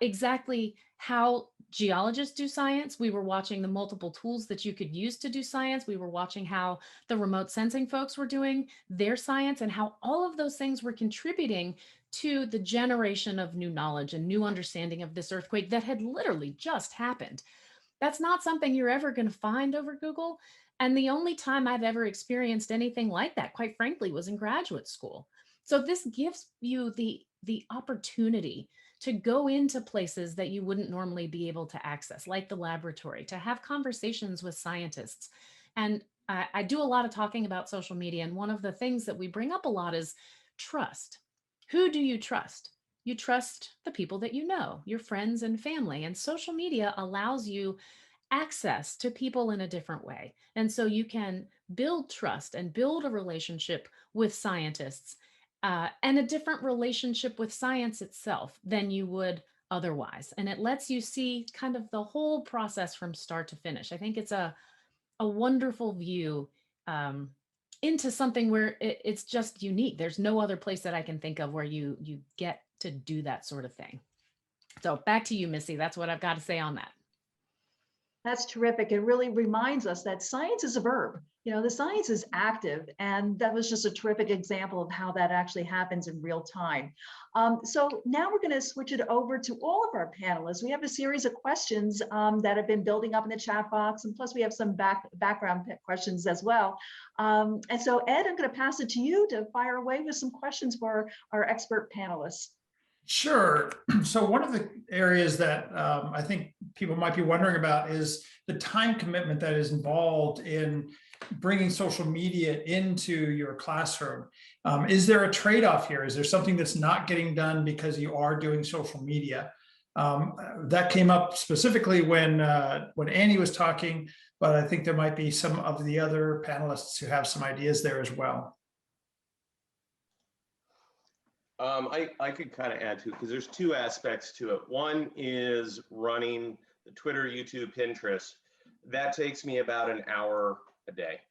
exactly how geologists do science. We were watching the multiple tools that you could use to do science. We were watching how the remote sensing folks were doing their science and how all of those things were contributing to the generation of new knowledge and new understanding of this earthquake that had literally just happened. That's not something you're ever going to find over Google. And the only time I've ever experienced anything like that, quite frankly, was in graduate school. So this gives you the opportunity to go into places that you wouldn't normally be able to access, like the laboratory, to have conversations with scientists. And I do a lot of talking about social media. And one of the things that we bring up a lot is trust. Who do you trust? You trust the people that you know, your friends and family. And social media allows you access to people in a different way. And so you can build trust and build a relationship with scientists and a different relationship with science itself than you would otherwise. And it lets you see kind of the whole process from start to finish. I think it's a wonderful view into something where it's just unique. There's no other place that I can think of where you get to do that sort of thing. So back to you, Missy. That's what I've got to say on that. That's terrific. It really reminds us that science is a verb. The science is active, and that was just a terrific example of how that actually happens in real time. So now we're going to switch it over to all of our panelists. We have a series of questions that have been building up in the chat box, and plus we have some background questions as well. And so Ed, I'm going to pass it to you to fire away with some questions for our expert panelists. Sure. So one of the areas that I think people might be wondering about is the time commitment that is involved in bringing social media into your classroom. Is there a trade-off here? Is there something that's not getting done because you are doing social media? That came up specifically when Annie was talking, but I think there might be some of the other panelists who have some ideas there as well. I could kind of add to it because there's two aspects to it. One is running the Twitter, YouTube, Pinterest. That takes me about an hour a day,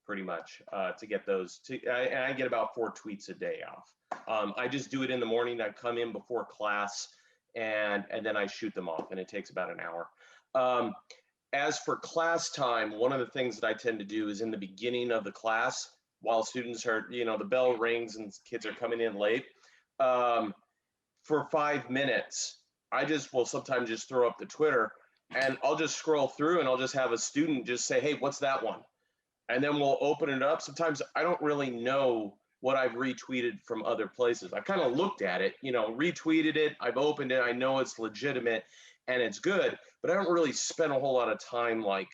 pretty much, to get those. And I get about 4 tweets a day off. I just do it in the morning. I come in before class, and then I shoot them off, and it takes about an hour. As for class time, one of the things that I tend to do is in the beginning of the class, while students are, the bell rings and kids are coming in late, for 5 minutes, I just will sometimes just throw up the Twitter, and I'll just scroll through, and I'll just have a student just say, hey, what's that one? And then we'll open it up. Sometimes I don't really know what I've retweeted from other places. I kind of looked at it, retweeted it, I've opened it, I know it's legitimate and it's good, but I don't really spend a whole lot of time like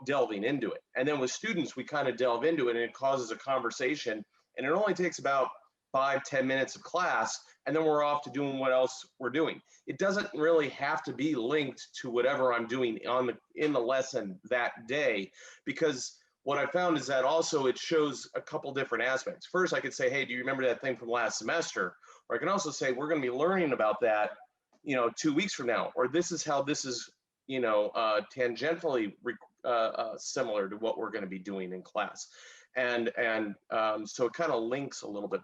delving into it. And then with students, we kind of delve into it, and it causes a conversation, and it only takes about 5-10 minutes of class, and then we're off to doing what else we're doing. It doesn't really have to be linked to whatever I'm doing in the lesson that day, because what I found is that also it shows a couple different aspects. First, I could say, hey, do you remember that thing from last semester? Or I can also say, we're going to be learning about that, 2 weeks from now, or this is how this is, tangentially similar to what we're going to be doing in class. And so it kind of links a little bit,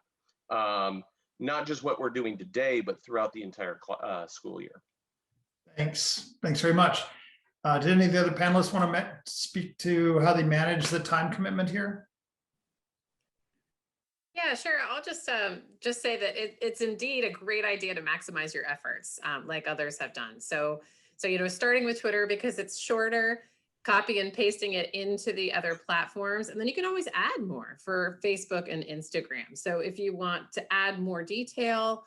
not just what we're doing today, but throughout the entire school year. Thanks very much. Did any of the other panelists want to speak to how they manage the time commitment here? Yeah, sure. I'll just say that it's indeed a great idea to maximize your efforts, like others have done. So starting with Twitter because it's shorter, copy and pasting it into the other platforms, and then you can always add more for Facebook and Instagram. So if you want to add more detail,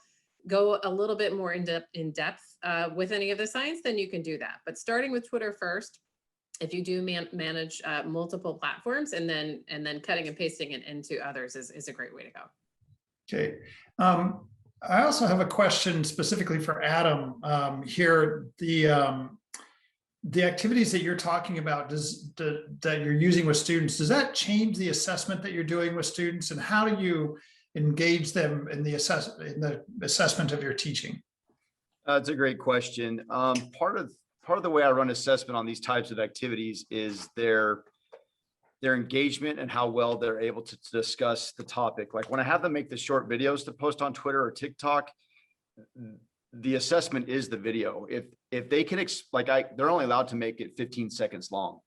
go a little bit more in depth with any of the science, then you can do that. But starting with Twitter first, if you do manage multiple platforms, and then cutting and pasting it into others is a great way to go. Okay. I also have a question specifically for Adam here. The activities that you're talking about, that you're using with students, does that change the assessment that you're doing with students, and how do you engage them in the assessment of your teaching? That's a great question. Part of the way I run assessment on these types of activities is their engagement and how well they're able to discuss the topic. Like when I have them make the short videos to post on Twitter or TikTok, the assessment is the video. If they can, they're only allowed to make it 15 seconds long,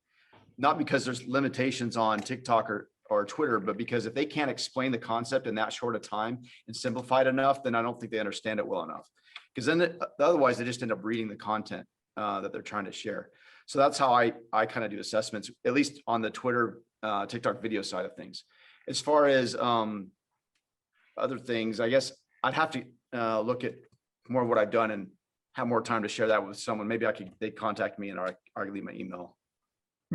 not because there's limitations on TikTok or Twitter, but because if they can't explain the concept in that short a time and simplify it enough, then I don't think they understand it well enough. Because then otherwise they just end up reading the content that they're trying to share. So that's how I kind of do assessments, at least on the Twitter, TikTok video side of things. As far as other things, I guess I'd have to look at more of what I've done and have more time to share that with someone. Maybe they contact me and I can leave my email.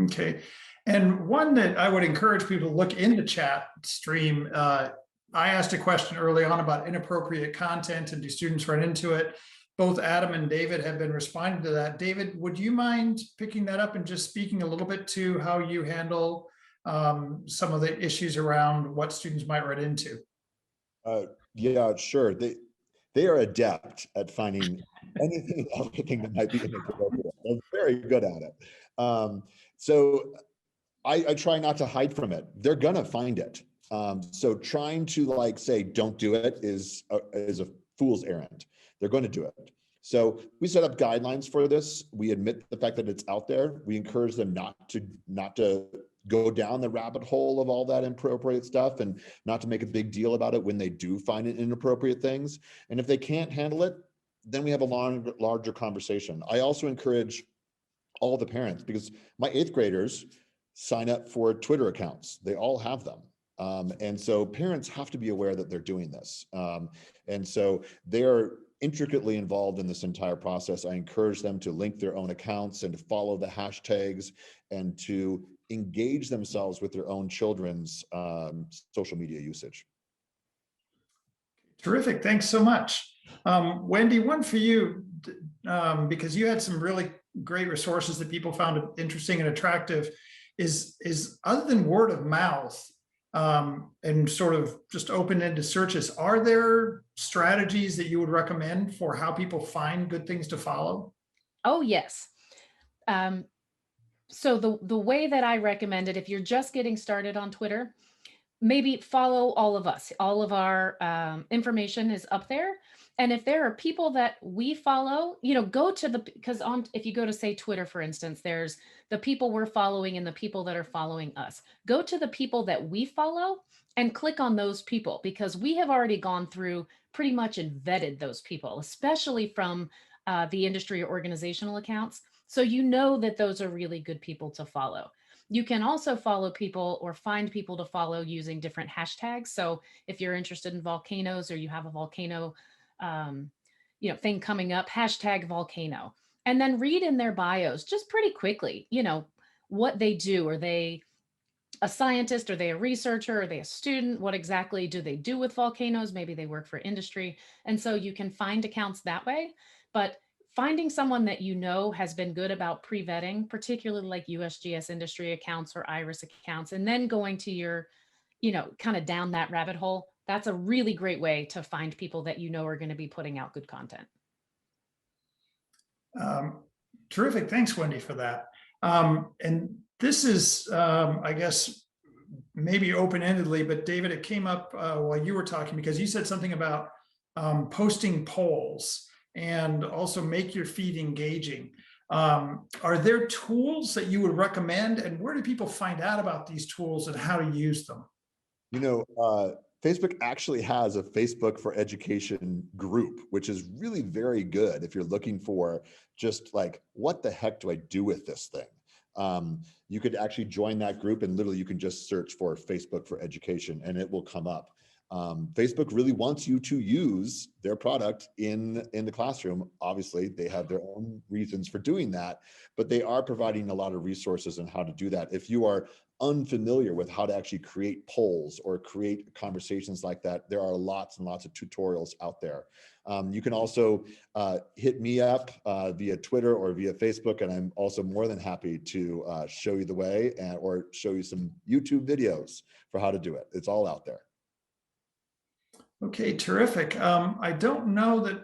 Okay. And one that I would encourage people to look in the chat stream. I asked a question early on about inappropriate content and do students run into it? Both Adam and David have been responding to that. David, would you mind picking that up and just speaking a little bit to how you handle some of the issues around what students might run into? Yeah, sure. They are adept at finding anything and everything that might be inappropriate. They're very good at it. So I try not to hide from it. They're gonna find it. So trying to say, don't do it is a fool's errand. They're going to do it. So we set up guidelines for this. We admit the fact that it's out there. We encourage them not to go down the rabbit hole of all that inappropriate stuff and not to make a big deal about it when they do find it inappropriate things. And if they can't handle it, then we have a larger conversation. I also encourage all the parents, because my 8th graders sign up for Twitter accounts. They all have them. And so parents have to be aware that they're doing this. And so they're intricately involved in this entire process. I encourage them to link their own accounts and to follow the hashtags and to engage themselves with their own children's social media usage. Terrific. Thanks so much. Wendy, one for you, because you had some really great resources that people found interesting and attractive, is other than word of mouth and sort of just open-ended searches, are there strategies that you would recommend for how people find good things to follow? Oh, yes. So the way that I recommend it, if you're just getting started on Twitter, maybe follow all of us. All of our information is up there. And if there are people that we follow, go to because if you go to, say, Twitter, for instance, there's the people we're following and the people that are following us. Go to the people that we follow and click on those people, because we have already gone through pretty much and vetted those people, especially from the industry or organizational accounts. So that those are really good people to follow. You can also follow people or find people to follow using different hashtags. So if you're interested in volcanoes or you have a volcano, thing coming up, hashtag volcano, and then read in their bios just pretty quickly, what they do. Are they a scientist? Are they a researcher? Are they a student? What exactly do they do with volcanoes? Maybe they work for industry. And so you can find accounts that way. But finding someone that has been good about pre-vetting, particularly like USGS industry accounts or IRIS accounts, and then going to your, kind of down that rabbit hole, that's a really great way to find people that are going to be putting out good content. Terrific. Thanks, Wendy, for that. And this is, I guess, maybe open-endedly, but David, it came up while you were talking, because you said something about posting polls and also make your feed engaging. Are there tools that you would recommend, and where do people find out about these tools and how to use them? Facebook actually has a Facebook for Education group, which is really very good if you're looking for just like, what the heck do I do with this thing? You could actually join that group, and literally you can just search for Facebook for Education and it will come up. Facebook really wants you to use their product in the classroom. Obviously, they have their own reasons for doing that, but they are providing a lot of resources on how to do that. If you are unfamiliar with how to actually create polls or create conversations like that, there are lots and lots of tutorials out there. You can also hit me up via Twitter or via Facebook, and I'm also more than happy to show you the way or show you some YouTube videos for how to do it. It's all out there. Okay, terrific. I don't know that,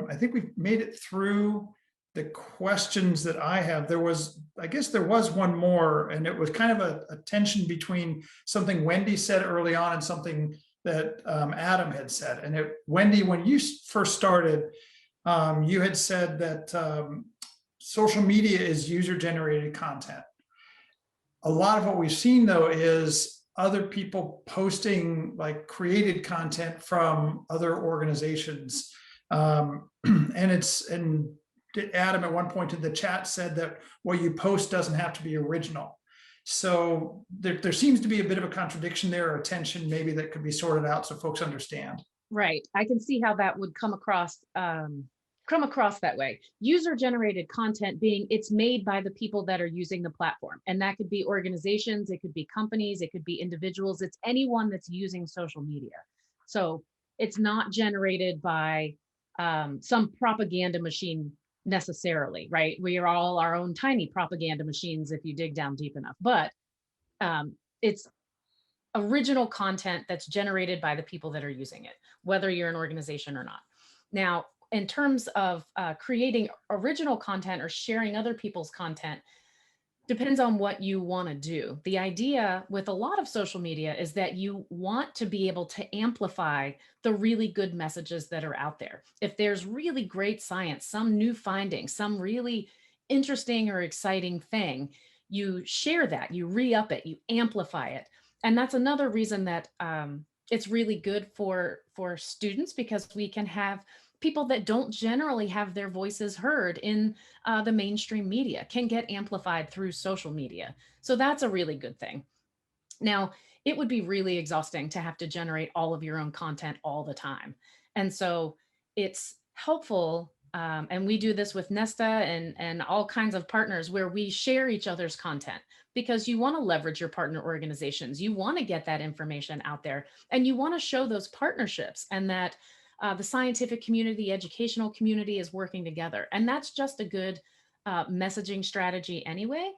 I think we've made it through the questions that I have. I guess there was one more, and it was kind of a tension between something Wendy said early on and something that Adam had said. And Wendy, when you first started, you had said that social media is user-generated content. A lot of what we've seen, though, is other people posting like created content from other organizations. And Adam at one point in the chat said that what you post doesn't have to be original. So there seems to be a bit of a contradiction there, or a tension maybe that could be sorted out so folks understand. Right. I can see how that would come across that way. User-generated content being it's made by the people that are using the platform. And that could be organizations, it could be companies, it could be individuals. It's anyone that's using social media. So it's not generated by some propaganda machine necessarily, right? We are all our own tiny propaganda machines if you dig down deep enough. But it's original content that's generated by the people that are using it, whether you're an organization or not. Now, in terms of creating original content or sharing other people's content, depends on what you want to do. The idea with a lot of social media is that you want to be able to amplify the really good messages that are out there. If there's really great science, some new finding, some really interesting or exciting thing, you share that, you re-up it, you amplify it. And that's another reason that it's really good for students, because we can have people that don't generally have their voices heard in the mainstream media can get amplified through social media. So that's a really good thing. Now, it would be really exhausting to have to generate all of your own content all the time. And so it's helpful And we do this with NESTA and all kinds of partners where we share each other's content, because you want to leverage your partner organizations. You want to get that information out there, and you want to show those partnerships, and that the scientific community, the educational community is working together. And that's just a good messaging strategy anyway.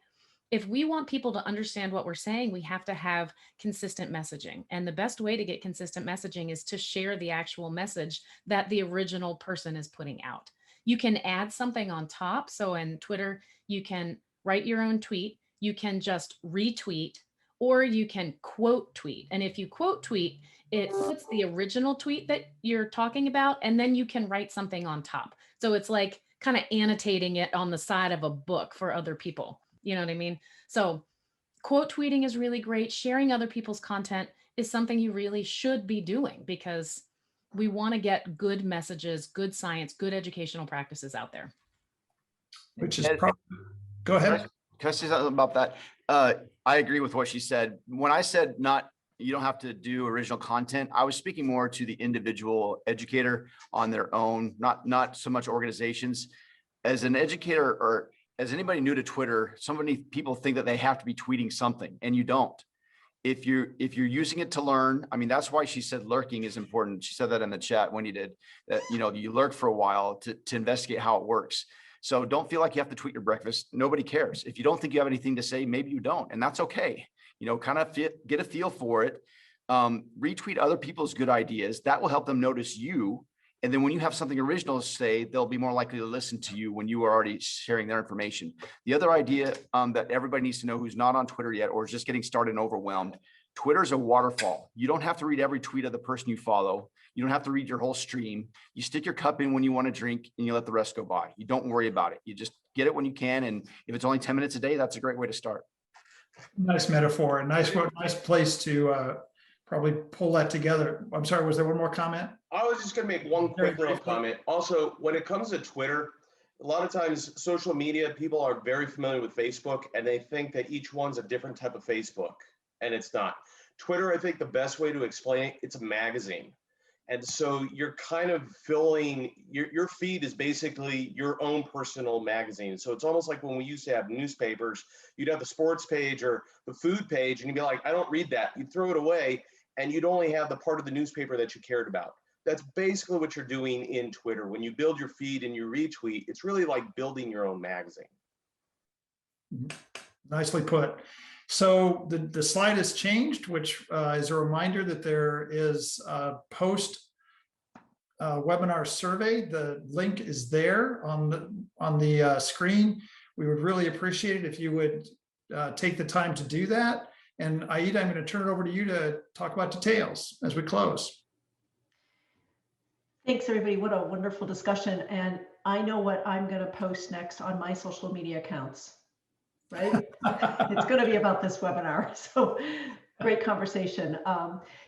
If we want people to understand what we're saying, we have to have consistent messaging. And the best way to get consistent messaging is to share the actual message that the original person is putting out. You can add something on top. So in Twitter, you can write your own tweet, you can just retweet, or you can quote tweet. And if you quote tweet, it puts the original tweet that you're talking about, and then you can write something on top. So it's like kind of annotating it on the side of a book for other people. You know what I mean? So quote tweeting is really great. Sharing other people's content is something you really should be doing, because we want to get good messages, good science, good educational practices out there. Which is go ahead. Can I say something about that? I agree with what she said. When I said you don't have to do original content, I was speaking more to the individual educator on their own, not so much organizations. As an educator, or as anybody new to Twitter, so many people think that they have to be tweeting something, and you don't. If you're using it to learn, I mean, that's why she said lurking is important. She said that in the chat, Wendy did, that, you lurk for a while to investigate how it works. So don't feel like you have to tweet your breakfast. Nobody cares. If you don't think you have anything to say, maybe you don't, and that's okay. Kind of get a feel for it. Retweet other people's good ideas. That will help them notice you. And then when you have something original to say, they'll be more likely to listen to you when you are already sharing their information. The other idea that everybody needs to know who's not on Twitter yet, or is just getting started and overwhelmed, Twitter is a waterfall. You don't have to read every tweet of the person you follow. You don't have to read your whole stream. You stick your cup in when you want to drink, and you let the rest go by. You don't worry about it. You just get it when you can. And if it's only 10 minutes a day, that's a great way to start. Nice metaphor. Nice place to probably pull that together. I'm sorry, was there one more comment? I was just going to make one quick little comment. Also, when it comes to Twitter, a lot of times social media, people are very familiar with Facebook, and they think that each one's a different type of Facebook, and it's not. Twitter, I think the best way to explain it, it's a magazine. And so you're kind of filling, your feed is basically your own personal magazine. So it's almost like when we used to have newspapers, you'd have the sports page or the food page, and you'd be like, I don't read that. You'd throw it away, and you'd only have the part of the newspaper that you cared about. That's basically what you're doing in Twitter. When you build your feed and you retweet, it's really like building your own magazine. Nicely put. So the slide has changed, which is a reminder that there is a post webinar survey. The link is there on the screen. We would really appreciate it if you would take the time to do that. And Aida, I'm going to turn it over to you to talk about details as we close. Thanks, everybody. What a wonderful discussion. And I know what I'm going to post next on my social media accounts, right? It's going to be about this webinar. So great conversation.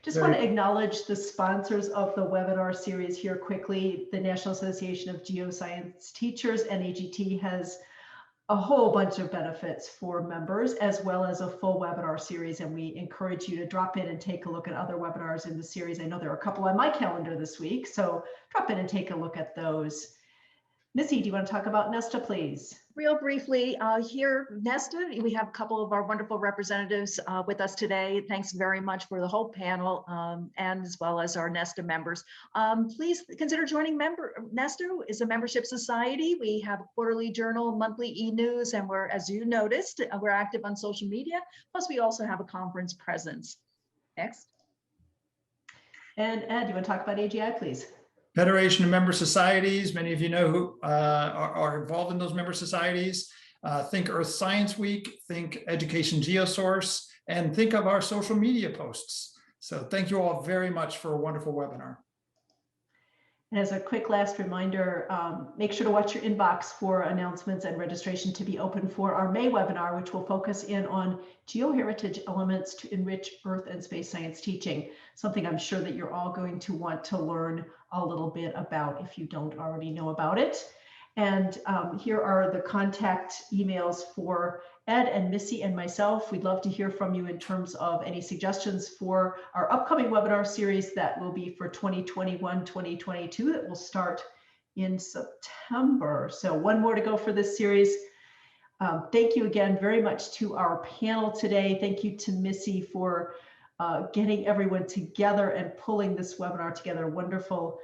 Just want to acknowledge the sponsors of the webinar series here quickly. The National Association of Geoscience Teachers, NAGT, has a whole bunch of benefits for members, as well as a full webinar series. And we encourage you to drop in and take a look at other webinars in the series. I know there are a couple on my calendar this week, so drop in and take a look at those. Missy, do you want to talk about NESTA, please? Real briefly, here, NESTA, we have a couple of our wonderful representatives with us today. Thanks very much for the whole panel, and as well as our NESTA members. Please consider joining NESTA is a membership society. We have a quarterly journal, monthly e-news, and we're, as you noticed, we're active on social media. Plus, we also have a conference presence. Next. And Ed, do you want to talk about AGI, please? Federation of Member Societies. Many of you know who are involved in those member societies. Think Earth Science Week, think Education Geosource, and think of our social media posts. So thank you all very much for a wonderful webinar. And as a quick last reminder, make sure to watch your inbox for announcements and registration to be open for our May webinar, which will focus in on geoheritage elements to enrich Earth and space science teaching, something I'm sure that you're all going to want to learn a little bit about if you don't already know about it. And here are the contact emails for Ed and Missy and myself. We'd love to hear from you in terms of any suggestions for our upcoming webinar series that will be for 2021-2022 that will start in September. So one more to go for this series. Thank you again very much to our panel today. Thank you to Missy for getting everyone together and pulling this webinar together. Wonderful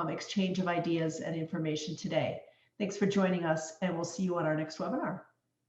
exchange of ideas and information today. Thanks for joining us, and we'll see you on our next webinar.